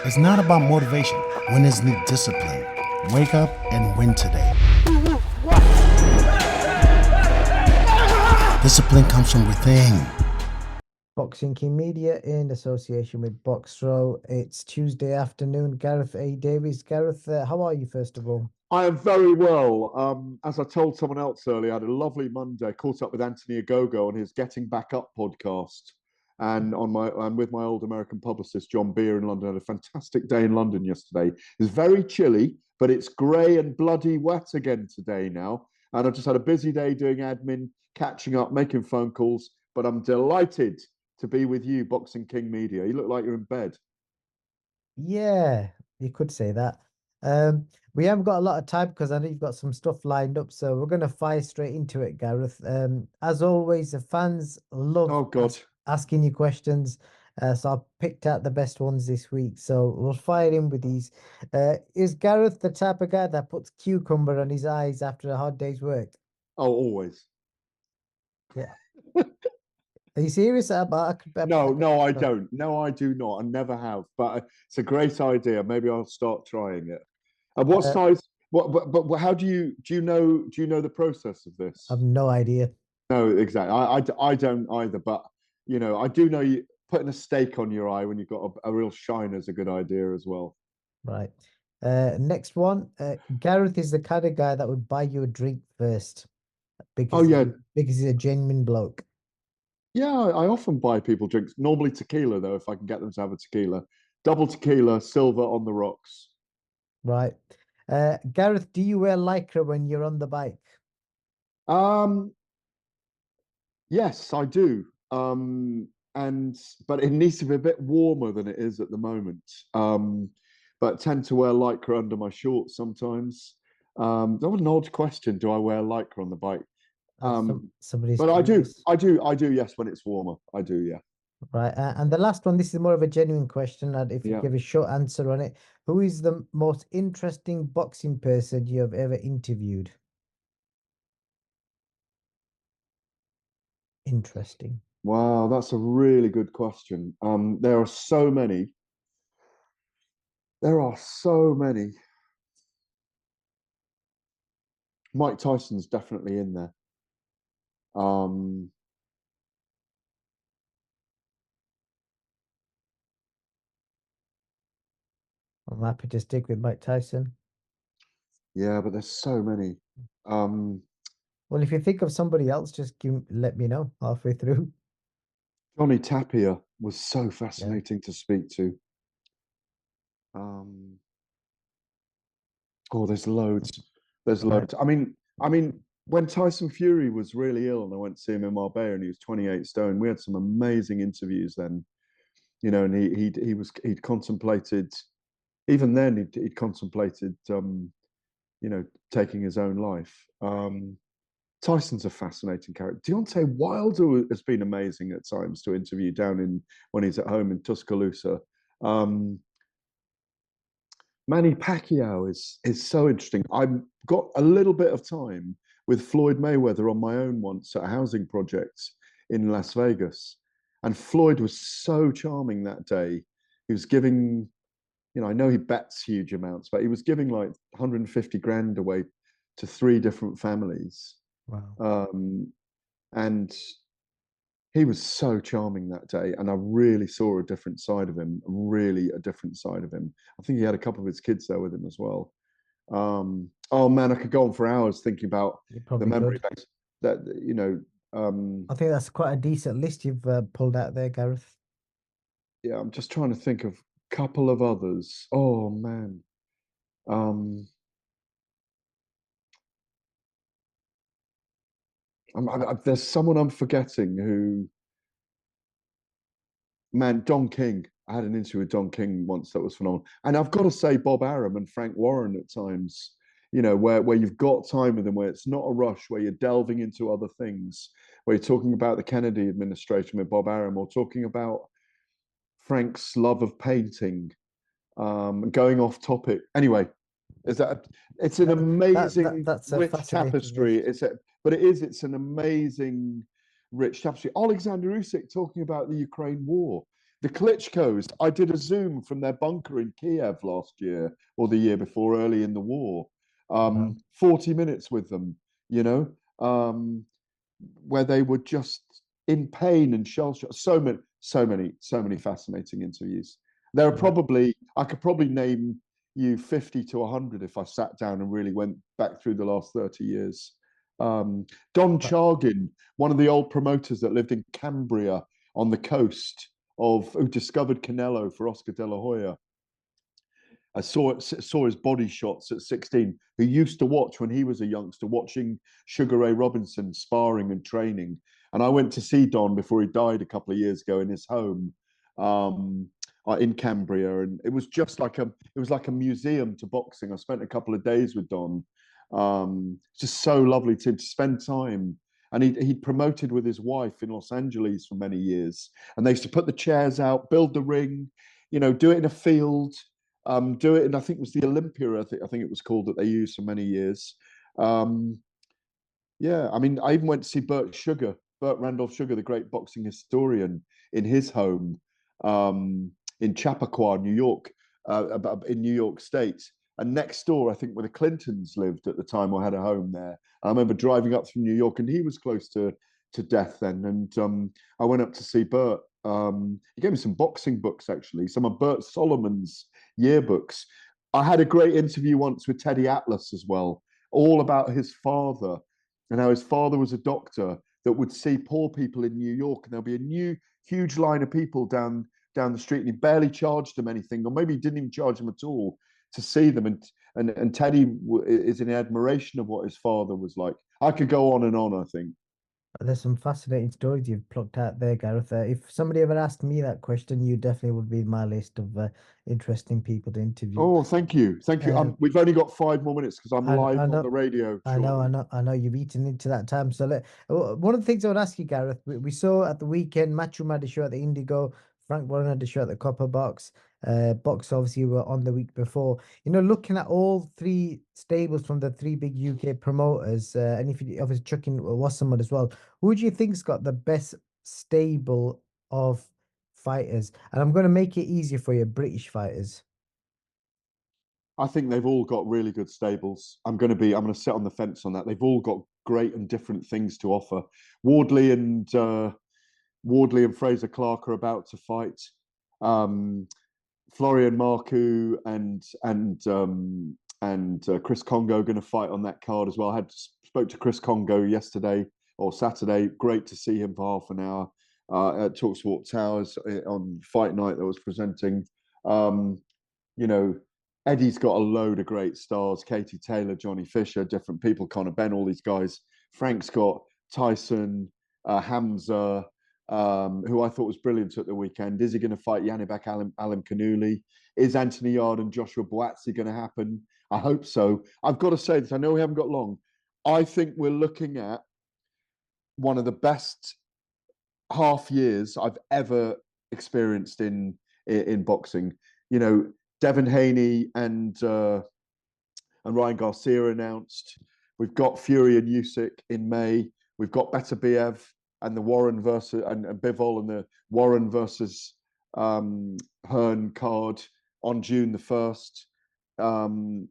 It's not about motivation. Winners need discipline. Wake up and win today. Discipline comes from within. Boxing King Media in association with Boxro. It's Tuesday afternoon. Gareth A. Davies. Gareth, how are you, first of all? I am very well. As I told someone else earlier, I had a lovely Monday. Caught up with Anthony Agogo on his Getting Back Up podcast, and with my old American publicist John Beer in London. I had a fantastic day in London yesterday. It was very chilly, but it's grey and bloody wet again today now. And I've just had a busy day doing admin, catching up, making phone calls. But I'm delighted to be with you, Boxing King Media. You look like you're in bed. Yeah, you could say that. We haven't got a lot of time because I know you've got some stuff lined up, so we're going to fire straight into it, Gareth. As always, the fans love Oh God. asking you questions, so I picked out the best ones this week. So we'll fire in with these. Is Gareth the type of guy that puts cucumber on his eyes after a hard day's work? Oh, always. Yeah. Are you serious? No, I don't. No, I do not. I never have. But it's a great idea. Maybe I'll start trying it. And what size? But how do you know the process of this? I've no idea. No, exactly. I don't either. But I do know you putting a steak on your eye when you've got a real shine is a good idea as well. Right. Next one. Gareth is the kind of guy that would buy you a drink first Oh because yeah, because he's a genuine bloke. yeah. I often buy people drinks. Normally tequila though, if I can get them to have a tequila, double tequila, silver on the rocks. Right. Gareth, do you wear lycra when you're on the bike? Um, Yes, I do. And but it needs to be a bit warmer than it is at the moment. But tend to wear lycra under my shorts sometimes. That was an odd question. Do I wear lycra on the bike? Somebody's But I do, curious. I do, I do. Yes, when it's warmer, I do. Yeah, Right. And the last one, this is more of a genuine question, and if you yeah. give a short answer on it, who is the most interesting boxing person you have ever interviewed? Interesting. Wow, that's a really good question. There are so many. There are so many. Mike Tyson's definitely in there. Um, I'm happy to stick with Mike Tyson. yeah, but there's so many. Um, Well, if you think of somebody else, just let me know halfway through. Johnny Tapia was so Yeah. fascinating to speak to. Um, oh, there's loads. There's Right. loads. When Tyson Fury was really ill and I went to see him in Marbella and he was 28 stone, we had some amazing interviews then. And he'd contemplated, even then he'd contemplated, taking his own life. Tyson's a fascinating character. Deontay Wilder has been amazing at times to interview when he's at home in Tuscaloosa. Um, Manny Pacquiao is so interesting. I've got a little bit of time with Floyd Mayweather on my own once at a housing project in Las Vegas, and Floyd was so charming that day. He was giving, I know he bets huge amounts, but he was giving like 150 grand away to three different families. Wow. Um, and he was so charming that day, and I really saw a different side of him. Really, a different side of him. I think he had a couple of his kids there with him as well. Oh man, I could go on for hours thinking about You the probably memory could. banks that you know. I think that's quite a decent list you've pulled out there, Gareth. Yeah, I'm just trying to think of a couple of others. Oh man, um, there's someone I'm forgetting who. Man, Don King. I had an interview with Don King once that was phenomenal. And I've got to say, Bob Arum and Frank Warren at times, where you've got time with them, where it's not a rush, where you're delving into other things, where you're talking about the Kennedy administration with Bob Arum, or talking about Frank's love of painting, going off topic. Anyway, it's an amazing That's a rich fascinating tapestry. list. It's an amazing rich tapestry. Alexander Usyk talking about the Ukraine war. The Klitschko's, I did a Zoom from their bunker in Kiev last year or the year before, early in the war. Wow. 40 minutes with them, you know, where they were just in pain and shell shock. So many fascinating interviews. There are Yeah. probably, I could probably name you 50 to 100 if I sat down and really went back through the last 30 years. Don Chargin, one of the old promoters that lived in Cambria on the coast who discovered Canelo for Oscar De La Hoya. I saw his body shots at 16, who used to watch when he was a youngster, watching Sugar Ray Robinson sparring and training. And I went to see Don before he died a couple of years ago in his home in Cambria, and it was just like a museum to boxing. I spent a couple of days with Don. It's just so lovely to spend time. And he'd promoted with his wife in Los Angeles for many years. And they used to put the chairs out, build the ring, do it in a field. Do it, and I think it was the Olympia. I think it was called that they used for many years. Yeah, I mean, I even went to see Burt Randolph Sugar, the great boxing historian, in his home in Chappaqua, New York, in New York State. And next door, I think, where the Clintons lived at the time, or had a home there. I remember driving up from New York, and he was close to death then. And I went up to see Burt. He gave me some boxing books, actually, some of Burt Solomon's yearbooks. I had a great interview once with Teddy Atlas as well, all about his father and how his father was a doctor that would see poor people in New York, and there'll be a huge line of people down the street, and he barely charged them anything, or maybe he didn't even charge them at all to see them. And Teddy is in admiration of what his father was like. I could go on and on, I think. There's some fascinating stories you've plucked out there, Gareth. If somebody ever asked me that question, you definitely would be in my list of interesting people to interview. Oh, thank you. Thank you. Um, We've only got 5 more minutes because I'm live I on know, the radio shortly. I know you've eaten into that time. So one of the things I would ask you, Gareth, we saw at the weekend, Matchroom had a show at the Indigo, Frank Warren had a show at the Copper Box. Box obviously were on the week before. Looking at all three stables from the three big UK promoters, and if you obviously chuck in Wasserman as well, who do you think's got the best stable of fighters? And I'm going to make it easier for you, British fighters. I think they've all got really good stables. I'm going to sit on the fence on that. They've all got great and different things to offer. Wardley and Fraser Clark are about to fight. Florian Marku and Chris Congo going to fight on that card as well. I spoke to Chris Congo yesterday or Saturday. Great to see him for half an hour at Talksport Towers on fight night that was presenting. Eddie's got a load of great stars: Katie Taylor, Johnny Fisher, different people, Conor Benn, all these guys. Frank's got Tyson, Hamza, who I thought was brilliant at the weekend. Is he going to fight Yanibek Alim Kanuli? Is Anthony Yard and Joshua Boatsi going to happen? I hope so. I've got to say this. I know we haven't got long. I think we're looking at one of the best half years I've ever experienced in boxing. Devin Haney and Ryan Garcia announced. We've got Fury and Usyk in May. We've got Beterbiev and the Warren versus and Bivol and the Warren versus Hearn card on June the 1st.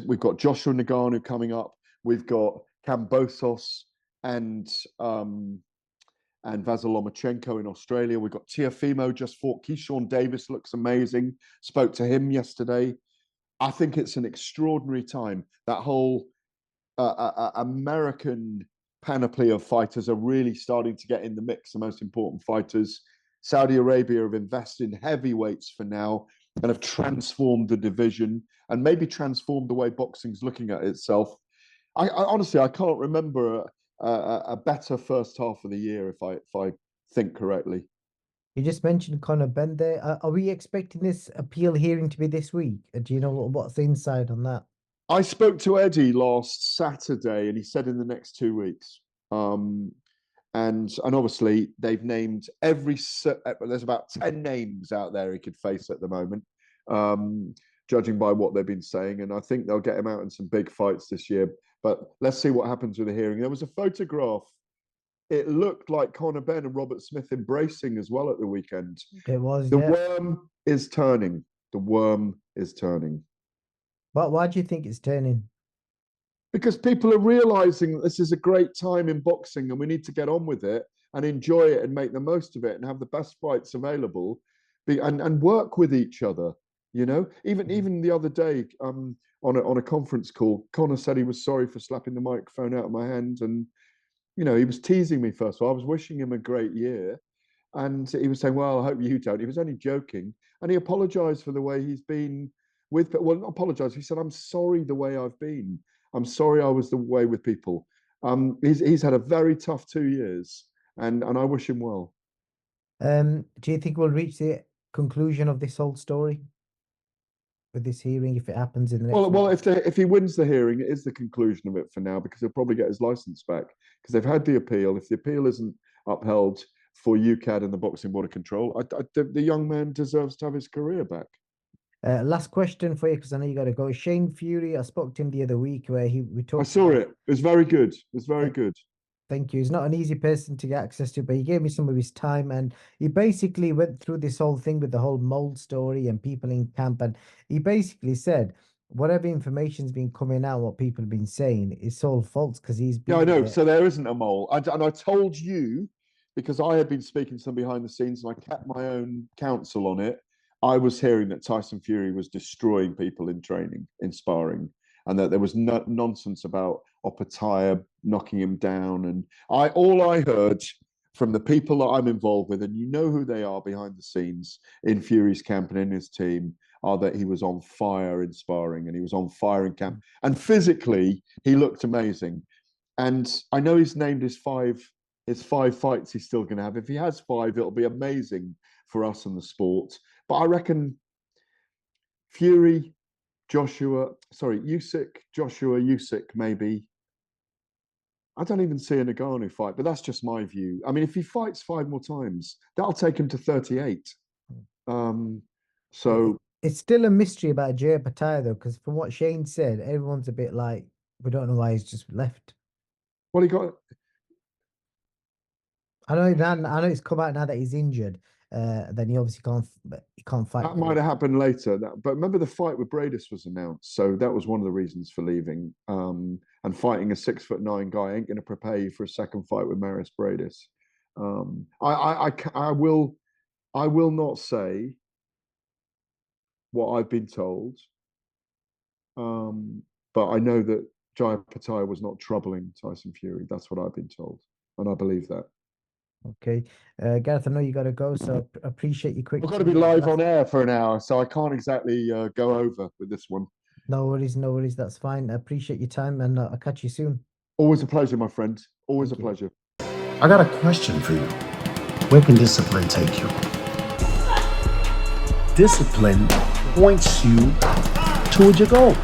We've got Joshua Nagano coming up. We've got Kambosos and Vasyl Lomachenko in Australia. We've got Tiafimo just fought. Keyshawn Davis looks amazing. Spoke to him yesterday. I think it's an extraordinary time. That whole American panoply of fighters are really starting to get in the mix, the most important fighters. Saudi Arabia have invested in heavyweights for now and have transformed the division and maybe transformed the way boxing's looking at itself. I honestly, I can't remember a better first half of the year if I think correctly. You just mentioned Conor Benn there. Are we expecting this appeal hearing to be this week? Do you know what's the inside on that? I spoke to Eddie last Saturday, and he said in the next 2 weeks. And obviously they've named there's about 10 names out there he could face at the moment, judging by what they've been saying. And I think they'll get him out in some big fights this year. But let's see what happens with the hearing. There was a photograph it looked like Conor Benn and Robert Smith embracing as well at the weekend. It was, The yeah. worm is turning. The worm is turning. But why do you think it's turning? Because people are realizing that this is a great time in boxing and we need to get on with it and enjoy it and make the most of it and have the best fights available and work with each other. You know, even the other day on a conference call, Conor said he was sorry for slapping the microphone out of my hand. And, you know, he was teasing me first of all. I was wishing him a great year. And he was saying, well, I hope you don't. He was only joking. And he apologized for the way he's been with, well, not apologized. He said, I'm sorry the way I've been. I'm sorry I was the way with people. He's had a very tough 2 years, and I wish him well. Do you think we'll reach the conclusion of this whole story with this hearing if it happens in the next Well, if he wins the hearing, it is the conclusion of it for now, because he'll probably get his license back because they've had the appeal. If the appeal isn't upheld for UCAD and the Boxing Board of Control, the young man deserves to have his career back. Last question for you, because I know you got to go. Shane Fury, I spoke to him the other week where we talked. I saw it. It was very good. It was very good. Thank you. He's not an easy person to get access to, but he gave me some of his time, and he basically went through this whole thing with the whole mold story and people in camp, and he basically said whatever information's been coming out, what people have been saying, it's all false because he's been. Yeah, I know. So there isn't a mole. And I told you, because I had been speaking to them behind the scenes and I kept my own counsel on it. I was hearing that Tyson Fury was destroying people in training, in sparring, and that there was no nonsense about Opataya knocking him down. And all I heard from the people that I'm involved with, and you know who they are behind the scenes in Fury's camp and in his team, are that he was on fire in sparring and he was on fire in camp. And physically, he looked amazing. And I know he's named his five fights he's still going to have. If he has 5, it'll be amazing for us in the sport. But I reckon Fury, Usyk, Usyk, maybe. I don't even see a Ngannou fight, but that's just my view. I mean, if he fights 5 more times, that'll take him to 38. So it's still a mystery about Jay Opataya, though, because from what Shane said, everyone's a bit like, we don't know why he's just left. Well, he got. I know it's come out now that he's injured. Then he obviously can't fight. That might have happened later. But remember, the fight with Bradis was announced, so that was one of the reasons for leaving. And fighting a 6'9" guy ain't going to prepare you for a second fight with Marius Bradis. I will not say what I've been told, but I know that Jai Opataya was not troubling Tyson Fury. That's what I've been told, and I believe that. Okay, Gareth, I know you got to go, so appreciate you quick. I've got to be live on air for an hour, so I can't exactly go over with this one. No worries, no worries. That's fine. I appreciate your time, and I'll catch you soon. Always a pleasure, my friend. Always a pleasure. I got a question for you. Where can discipline take you? Discipline points you toward your goals.